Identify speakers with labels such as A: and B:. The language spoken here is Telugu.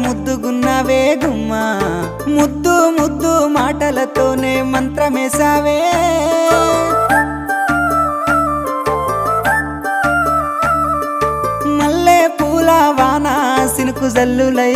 A: ముద్దుగున్నావే గుమ్మా ముద్దు ముద్దు మాటలతోనే మంత్రమేసావే మల్లె పూల వాన సినుకు జల్లులై